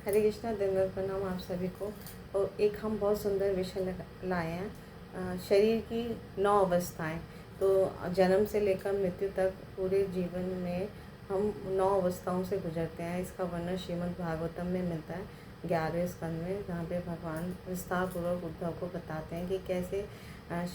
हरे कृष्णा, दंडवत प्रणाम आप सभी को। और एक हम बहुत सुंदर विषय लाए हैं, शरीर की 9 अवस्थाएं। तो जन्म से लेकर मृत्यु तक पूरे जीवन में हम 9 अवस्थाओं से गुजरते हैं। इसका वर्णन श्रीमद् भागवतम में मिलता है 11वें स्कंद में, जहाँ पे भगवान विस्तार पूर्वक उद्धव को बताते हैं कि कैसे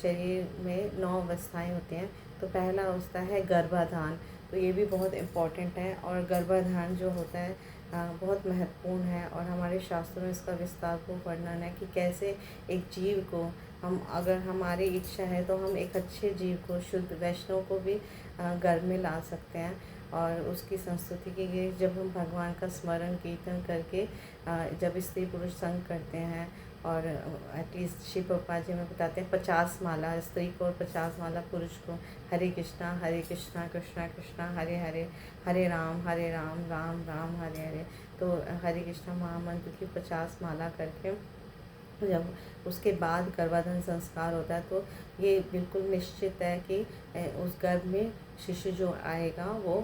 शरीर में 9 अवस्थाएं होती हैं। तो पहला अवस्था है गर्भाधान। तो ये भी बहुत इम्पॉर्टेंट है, और गर्भाधान जो होता है बहुत महत्वपूर्ण है, और हमारे शास्त्रों में इसका विस्तार को वर्णन है कि कैसे एक जीव को हम, अगर हमारी इच्छा है तो हम एक अच्छे जीव को, शुद्ध वैष्णव को भी गर्भ में ला सकते हैं। और उसकी संस्तुति के लिए जब हम भगवान का स्मरण कीर्तन करके जब स्त्री पुरुष संग करते हैं, और एटलीस्ट शिव प्रभुपाद जी में बताते हैं 50 माला स्त्री को और 50 माला पुरुष को, हरे कृष्णा कृष्णा कृष्णा हरे हरे, हरे राम राम राम हरे हरे। तो हरे कृष्णा महामंत्र की 50 माला करके जब उसके बाद गर्भाधान संस्कार होता है, तो ये बिल्कुल निश्चित है कि उस गर्भ में शिशु जो आएगा वो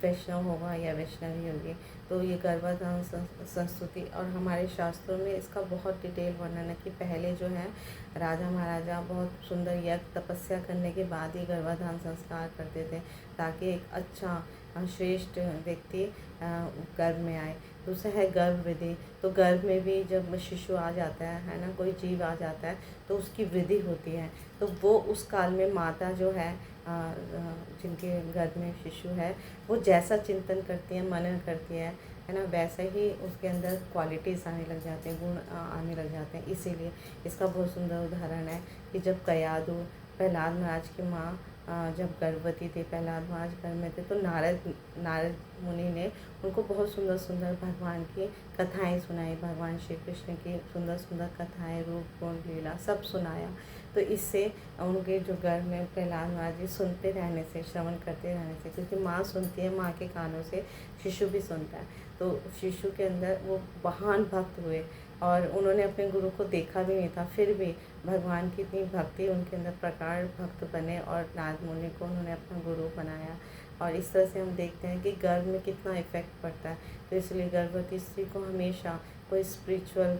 वैष्णव होगा या वैष्णवी होगी। तो ये गर्भाधान संस्तुति, और हमारे शास्त्रों में इसका बहुत डिटेल वर्णन है कि पहले जो है राजा महाराजा बहुत सुंदर यज्ञ तपस्या करने के बाद ही गर्भाधान संस्कार करते थे, ताकि एक अच्छा श्रेष्ठ व्यक्ति गर्भ में आए। दूसरा है गर्भ वृद्धि। तो गर्भ में भी जब शिशु आ जाता है ना, कोई जीव आ जाता है, तो उसकी वृद्धि होती है। तो वो उस काल में माता जो है, जिनके गर्भ में शिशु है, वो जैसा चिंतन करती है, मनन करती है ना, वैसे ही उसके अंदर क्वालिटीज़ आने लग जाते हैं, गुण आने लग जाते हैं। इसीलिए इसका बहुत सुंदर उदाहरण है कि जब कयादु, प्रहलाद महाराज की माँ जब गर्भवती थी, प्रहलाद महाराज घर में थे, तो नारद मुनि ने उनको बहुत सुंदर सुंदर भगवान की कथाएं सुनाई, भगवान श्री कृष्ण की सुंदर सुंदर कथाएं, रूप गुण लीला सब सुनाया। तो इससे उनके जो गर्भ में प्रहलाद महाराज जी सुनते रहने से, श्रवण करते रहने से, क्योंकि माँ सुनती है, माँ के कानों से शिशु भी सुनता है, तो शिशु के अंदर वो महान भक्त हुए। और उन्होंने अपने गुरु को देखा भी नहीं था, फिर भी भगवान की इतनी भक्ति उनके अंदर, प्रकार भक्त बने, और नारद मुनि को उन्होंने अपना गुरु बनाया। और इस तरह से हम देखते हैं कि गर्भ में कितना इफ़ेक्ट पड़ता है। तो इसलिए गर्भवती स्त्री को हमेशा कोई स्पिरिचुअल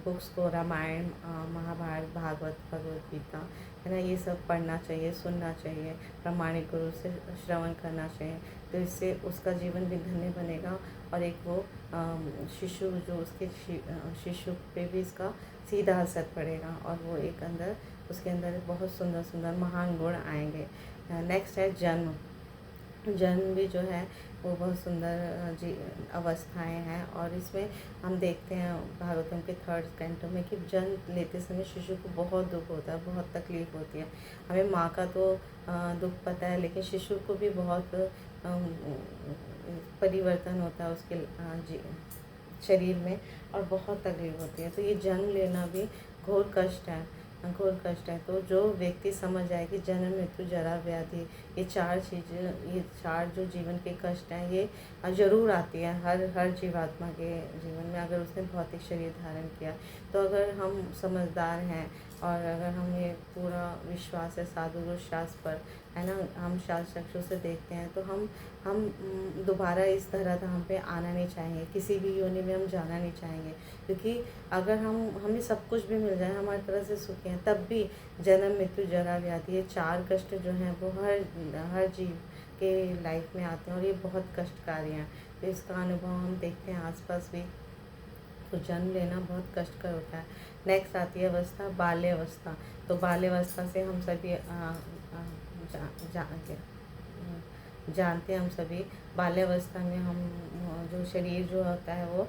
बुक्स को, रामायण, महाभारत, भागवत, भगवद गीता है ना, ये सब पढ़ना चाहिए, सुनना चाहिए, प्रामाणिक गुरु से श्रवण करना चाहिए। तो इससे उसका जीवन भी धन्य बनेगा, और एक वो शिशु जो उसके शिशु पे भी इसका सीधा असर पड़ेगा, और वो एक अंदर, उसके अंदर बहुत सुंदर सुंदर महान गुण आएंगे। नेक्स्ट है जन्म। जन्म भी जो है वो बहुत सुंदर अवस्थाएं हैं, और इसमें हम देखते हैं भागवतम के 3rd कैंटो में कि जन्म लेते समय शिशु को बहुत दुख होता है, बहुत तकलीफ़ होती है। हमें माँ का तो दुख पता है, लेकिन शिशु को भी बहुत परिवर्तन होता है उसके शरीर में, और बहुत तकलीफ होती है। तो ये जन्म लेना भी घोर कष्ट है, घोर कष्ट है। तो जो व्यक्ति समझ जाए कि जन्म, मृत्यु, जरा, व्याधि, ये 4 चीज़ें, ये 4 जो जीवन के कष्ट हैं, ये ज़रूर आती है हर जीवात्मा के जीवन में, अगर उसने भौतिक शरीर धारण किया। तो अगर हम समझदार हैं, और अगर हमें पूरा विश्वास है साधु शास्त्र पर, है ना, हम शास्त्र चक्षु से देखते हैं, तो हम दोबारा इस धराधाम पे आना नहीं चाहेंगे, किसी भी योनि में हम जाना नहीं चाहेंगे। क्योंकि अगर हमें सब कुछ भी मिल जाए, हमारी तरह से सुखी हैं, तब भी जन्म, मृत्यु, जरा, व्याधि, ये 4 कष्ट जो हैं वो हर जीव के लाइफ में आते हैं, और ये बहुत कष्टकारी हैं। तो इसका अनुभव हम देखते हैं आसपास भी। तो जन्म लेना बहुत कष्टकर होता है। नेक्स्ट आती है अवस्था, बाल्य अवस्था। तो बाल्य अवस्था से हम सभी जानते हैं, हम सभी बाल्यावस्था में हम जो शरीर जो होता है वो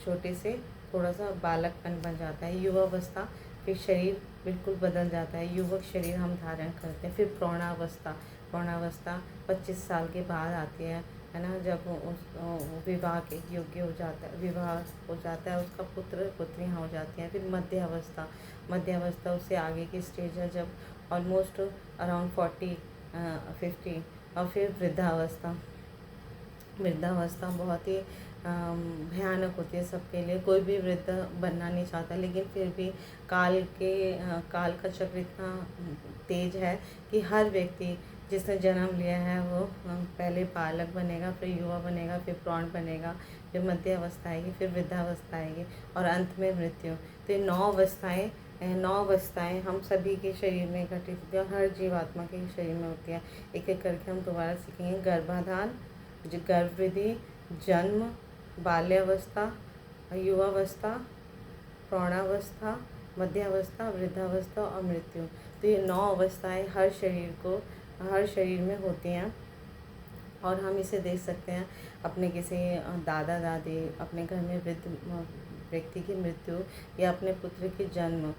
छोटे से थोड़ा सा बालकपन बन जाता है। युवावस्था, फिर शरीर बिल्कुल बदल जाता है, युवक शरीर हम धारण करते हैं। फिर प्रौढ़ावस्था, 25 साल के बाद आती है ना, जब उस विवाह के योग्य हो जाता है, विवाह हो जाता है, उसका पुत्र पुत्रियाँ हो जाती हैं। फिर मध्यावस्था उससे आगे की स्टेज है, जब ऑलमोस्ट अराउंड 40-50। और फिर वृद्धावस्था बहुत ही भयानक होती है सबके लिए। कोई भी वृद्ध बनना नहीं चाहता, लेकिन फिर भी काल का चक्र इतना तेज है कि हर व्यक्ति जिसने जन्म लिया है वो पहले बालक बनेगा, फिर युवा बनेगा, फिर प्रौढ़ बनेगा, फिर मध्य अवस्था आएगी, फिर वृद्धावस्था आएगी और अंत में मृत्यु। तो ये 9 अवस्थाएं हम सभी के शरीर में घटित होती है और हर जीवात्मा के शरीर में होती है। एक एक करके हम दोबारा सीखेंगे। गर्भाधान, गर्भवृद्धि, जन्म, बाल्यावस्था, युवावस्था, प्रौढ़ावस्था, मध्यावस्था, वृद्धावस्था और मृत्यु। तो ये 9 अवस्थाएं हर शरीर में होती हैं और हम इसे देख सकते हैं अपने किसी दादा दादी, अपने घर में वृद्ध व्यक्ति की मृत्यु, या अपने पुत्र की जन्म,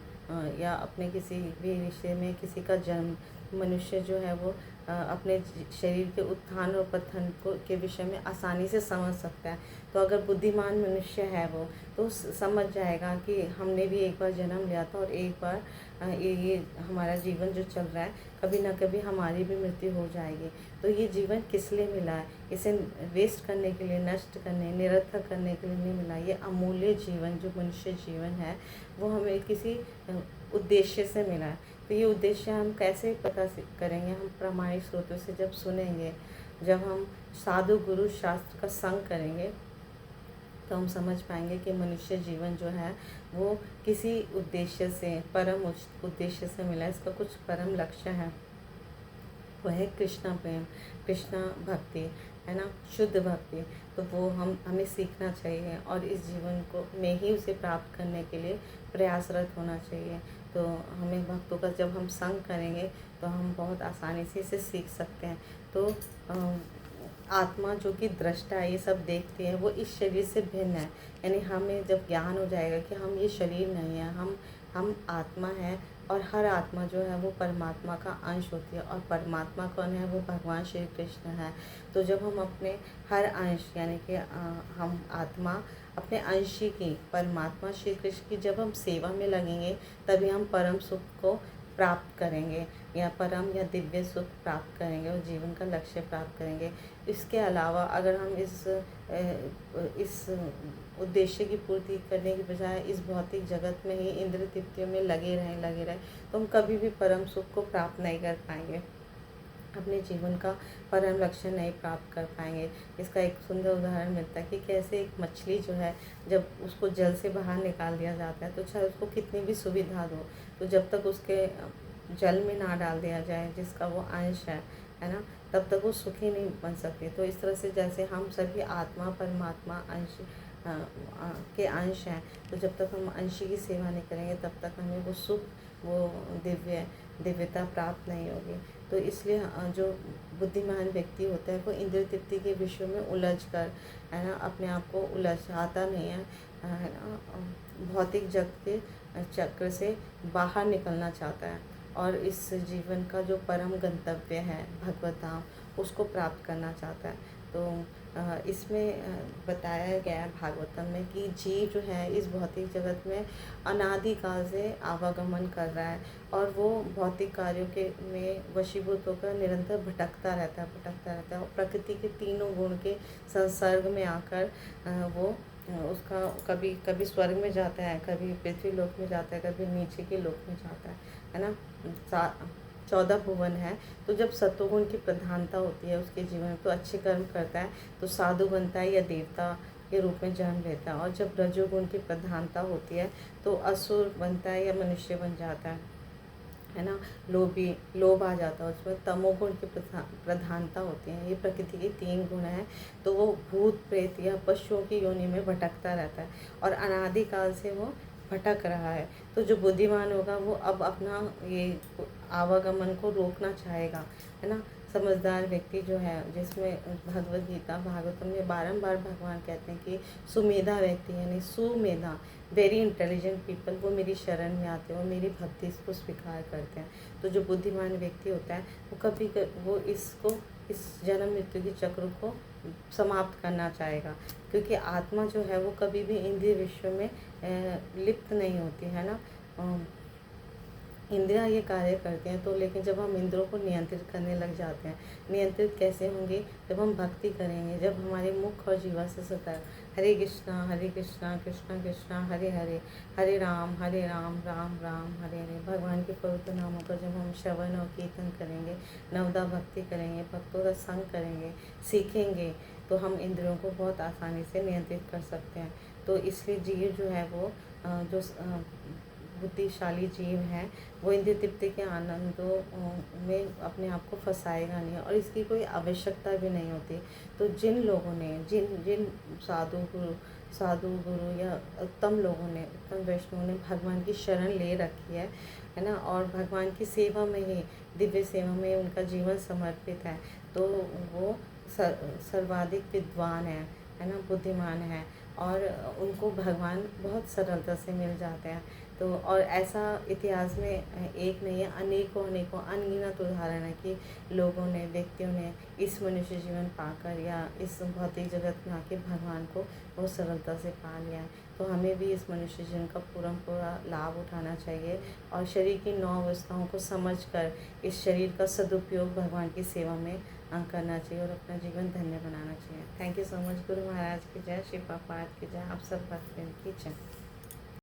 या अपने किसी भी रिश्ते में किसी का जन्म। मनुष्य जो है वो अपने शरीर के उत्थान और पतन को के विषय में आसानी से समझ सकता है। तो अगर बुद्धिमान मनुष्य है वो तो समझ जाएगा कि हमने भी एक बार जन्म लिया था और एक बार ये हमारा जीवन जो चल रहा है, कभी ना कभी हमारी भी मृत्यु हो जाएगी। तो ये जीवन किस लिए मिला है? इसे वेस्ट करने के लिए, नष्ट करने, निरर्थक करने के लिए नहीं मिला। ये अमूल्य जीवन जो मनुष्य जीवन है वो हमें किसी उद्देश्य से मिला है। तो ये उद्देश्य हम कैसे पता करेंगे? हम प्रामाणिक स्रोतों से जब सुनेंगे, जब हम साधु गुरु शास्त्र का संग करेंगे, तो हम समझ पाएंगे कि मनुष्य जीवन जो है वो किसी उद्देश्य से, परम उद्देश्य से मिला है। इसका कुछ परम लक्ष्य है, वो है कृष्णा प्रेम, कृष्णा भक्ति, है ना, शुद्ध भक्ति। तो वो हमें सीखना चाहिए और इस जीवन को में ही उसे प्राप्त करने के लिए प्रयासरत होना चाहिए। तो हमें भक्तों का जब हम संग करेंगे तो हम बहुत आसानी से इसे सीख सकते हैं। तो आत्मा जो कि दृष्टा है, ये सब देखती है, वो इस शरीर से भिन्न है। यानी हमें जब ज्ञान हो जाएगा कि हम ये शरीर नहीं है, हम आत्मा है और हर आत्मा जो है वो परमात्मा का अंश होती है। और परमात्मा कौन है? वो भगवान श्री कृष्ण है। तो जब हम अपने हर अंश यानी कि हम आत्मा अपने अंशी की, परमात्मा श्री कृष्ण की जब हम सेवा में लगेंगे, तभी हम परम सुख को प्राप्त करेंगे, या परम या दिव्य सुख प्राप्त करेंगे और जीवन का लक्ष्य प्राप्त करेंगे। इसके अलावा अगर हम इस उद्देश्य की पूर्ति करने की बजाय इस भौतिक जगत में ही इंद्र तृप्तियों में लगे रहें, तो हम कभी भी परम सुख को प्राप्त नहीं कर पाएंगे, अपने जीवन का परम लक्ष्य नहीं प्राप्त कर पाएंगे। इसका एक सुंदर उदाहरण मिलता है कि कैसे एक मछली जो है, जब उसको जल से बाहर निकाल दिया जाता है तो चाहे उसको कितनी भी सुविधा दो, तो जब तक उसके जल में ना डाल दिया जाए जिसका वो अंश है ना, तब तक वो सुखी नहीं बन सकती। तो इस तरह से जैसे हम सभी आत्मा परमात्मा अंश के अंश हैं, तो जब तक हम अंश की सेवा नहीं करेंगे तब तक हमें वो सुख, वो दिव्यता प्राप्त नहीं होगी। तो इसलिए जो बुद्धिमान व्यक्ति होता है वो इंद्रिय तृप्ति के विषयों में उलझ कर, है ना, अपने आप को उलझाता नहीं है ना, भौतिक जगत के चक्र से बाहर निकलना चाहता है और इस जीवन का जो परम गंतव्य है भगवत धाम, उसको प्राप्त करना चाहता है। तो इसमें बताया गया है भागवतम में कि जीव जो है इस भौतिक जगत में अनादिकाल से आवागमन कर रहा है और वो भौतिक कार्यों के में वशीभूत होकर निरंतर भटकता रहता है और प्रकृति के तीनों गुण के संसर्ग में आकर वो उसका कभी स्वर्ग में जाता है, कभी पृथ्वी लोक में जाता है, कभी नीचे के लोक में जाता है ना। 14 भुवन है। तो जब सत्वगुण की प्रधानता होती है उसके जीवन में, तो अच्छे कर्म करता है तो साधु बनता है या देवता के रूप में जन्म लेता है। और जब रजोगुण की प्रधानता होती है तो असुर बनता है या मनुष्य बन जाता है ना। लोभ आ जाता है उसमें। तमोगुण की प्रधानता होती है, ये प्रकृति के 3 गुण हैं। तो वो भूत प्रेत या पशुओं की योनि में भटकता रहता है और अनादिकाल से वो भटक रहा है। तो जो बुद्धिमान होगा वो अब अपना ये आवागमन को रोकना चाहेगा, है ना। समझदार व्यक्ति जो है, जिसमें भगवद गीता भागवतम में बारंबार भगवान कहते हैं कि सुमेधा व्यक्ति यानी सुमेधा, वेरी इंटेलिजेंट पीपल, वो मेरी शरण में आते हैं, वो मेरी भक्ति को स्वीकार करते हैं। तो जो बुद्धिमान व्यक्ति होता है वो इस जन्म मृत्यु के चक्र को समाप्त करना चाहेगा, क्योंकि आत्मा जो है वो कभी भी इंद्रिय विश्व में लिप्त नहीं होती है ना। इंद्रियाँ ये कार्य करती हैं, तो लेकिन जब हम इंद्रियों को नियंत्रित करने लग जाते हैं, नियंत्रित कैसे होंगे? जब हम भक्ति करेंगे, जब हमारे मुख और जीवा से सतत हरे कृष्णा कृष्णा कृष्णा हरे हरे, हरे राम राम राम हरे हरे, भगवान के पवित्र नामों का जब हम श्रवण और कीर्तन करेंगे, नवदा भक्ति करेंगे, भक्तों का संग करेंगे, सीखेंगे, तो हम इंद्रियों को बहुत आसानी से नियंत्रित कर सकते हैं। तो इसलिए जीव जो है वो जो बुद्धिशाली जीव है, वो इंद्रिय तृप्ति के आनंदों में अपने आप को फंसाएगा नहीं, और इसकी कोई आवश्यकता भी नहीं होती। तो जिन लोगों ने जिन जिन साधु गुरु या उत्तम लोगों ने, उत्तम वैष्णवों ने भगवान की शरण ले रखी है ना, और भगवान की सेवा में ही, दिव्य सेवा में उनका जीवन समर्पित है, तो वो सर्वाधिक विद्वान है ना, बुद्धिमान है, और उनको भगवान बहुत सरलता से मिल जाते हैं। तो और ऐसा इतिहास में एक नहीं है, अनेकों अनेकों अनगिनत उदाहरण है कि लोगों ने, व्यक्तियों ने इस मनुष्य जीवन पाकर या इस भौतिक जगत में आके भगवान को बहुत सरलता से पा लिया है। तो हमें भी इस मनुष्य जीवन का पूरा लाभ उठाना चाहिए, और शरीर की 9 अवस्थाओं को समझकर इस शरीर का सदुपयोग भगवान की सेवा में करना चाहिए, और अपना जीवन धन्य बनाना चाहिए। Thank you so much. Guru Maharaj की जय, श्री प्रभुपाद की जय, आप सब भक्तों की जय।